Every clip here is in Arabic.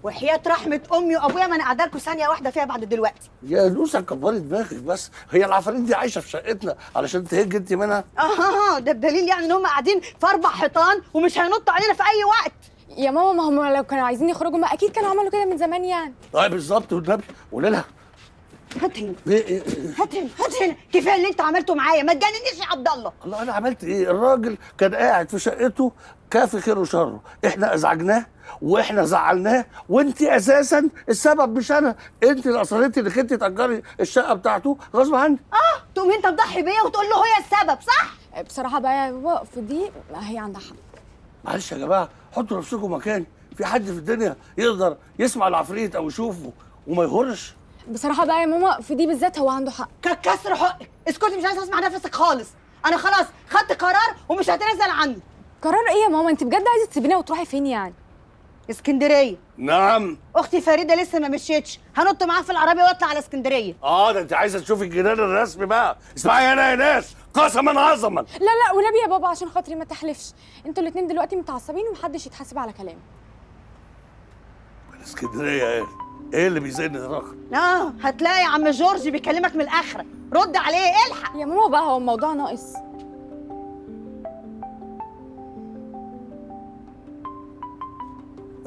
وحياة رحمة امي وابويا ما انا قاعده لكم ثانيه واحده فيها بعد دلوقتي. يا نوسه كبري دماغك بس، هي العفاريت دي عايشه في شقتنا علشان تهج انت منها؟ ده بدليل يعني ان هم قاعدين في 4 حيطان ومش هينطوا علينا في اي وقت. يا ماما ما هم لو كانوا عايزين يخرجوا ما اكيد كانوا عملوا كده من زمان يعني. طيب بالظبط والنبي قولي لها. هات هنا ايه هات هنا هات هنا، كفايه اللي انت عملته معايا، ما تجننيش يا عبد الله. الله انا عملت ايه؟ الراجل كان قاعد في شقته كافي خير وشره، احنا ازعجناه واحنا زعلناه، وانت اساسا السبب مش انا، انت اللي اصريتي انك انت تاجري الشقه بتاعته غصب عنك. تقوم انت تضحي بيا وتقول له هي السبب، صح؟ بصراحه بقى يا بابا في دي هي عندها حق. معلش يا جماعه حطوا نفسكم مكاني، في حد في الدنيا يقدر يسمع العفريت او يشوفه وما يغرش؟ بصراحه بقى يا ماما في دي بالذات هو عنده حق. كسر حقك، اسكتي مش عايزه اسمع نفسك خالص. انا خلاص خدت قرار ومش هتنازل عنه. قرار ايه يا ماما؟ انت بجد عايزه تسيبينا وتروحي فين يعني؟ اسكندريه. نعم. اختي فريده لسه ما مشيتش، هنط معاها في العربيه واطلع على اسكندريه. ده انت عايزه تشوفي الجنان الرسمي بقى. اسمعي انا يا ناس، قسما عظما. لا ونبي يا بابا عشان خاطري ما تحلفش، انتوا الاثنين دلوقتي متعصبين ومحدش يتحاسب على كلامي. اسكندريه ايه اللي بيزن الرقم؟ هتلاقي عم جورج بيكلمك من الاخره، رد عليه الحق. يا ماما بقى هو الموضوع ناقص.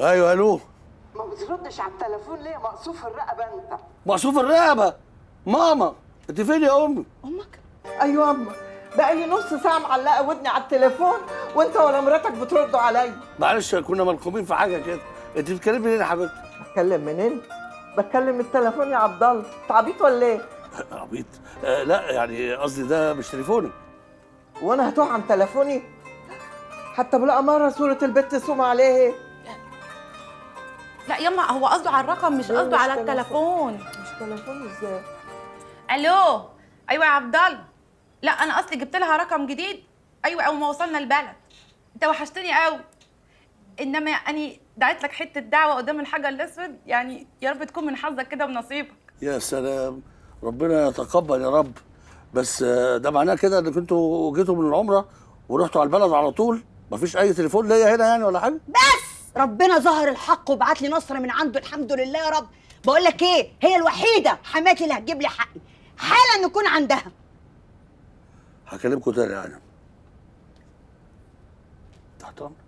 ايوه الو. ما بتردش على التليفون ليه؟ مقصوف الرقبه انت. مقصوف الرقبه؟ ماما انت فين يا امي؟ امك؟ ايوه اما بقالي نص ساعه معلقه ودني على التليفون وانت ولا مراتك بتردوا عليا. معلش كنا ملخومين في حاجه كده. انت بتتكلمي ليه يا حبيبتي؟ بتكلم منين؟ بتكلم التليفون يا عبد الله، انت عبيط ولا ايه؟ عبيط؟ لا يعني قصدي ده مش تليفوني. وانا هتوه عن تليفوني؟ حتى بلاقي مره صوره البت سوم عليه. لا يما هو قصده على الرقم مش قصده على التليفون. مش تليفون ازاي؟ الو ايوه يا عبد الله. لا انا اصلي جبت لها رقم جديد. ايوه اول ما وصلنا البلد. انت وحشتني قوي. انما اني دعيت لك حته دعوه قدام الحجر الاسود، يعني يا رب تكون من حظك كده ونصيبك. يا سلام، ربنا يتقبل يا رب. بس ده معناه كده انك انتوا جيتوا من العمره ورحتوا على البلد على طول؟ مفيش اي تليفون ليا هنا يعني ولا حاجه؟ بس ربنا ظهر الحق وبعت لي نصر من عنده، الحمد لله يا رب. بقول لك ايه، هي الوحيده حماتي اللي هتجيب لي حقي حالا نكون عندها. هكلمكم تاني يعني. تحت امرك.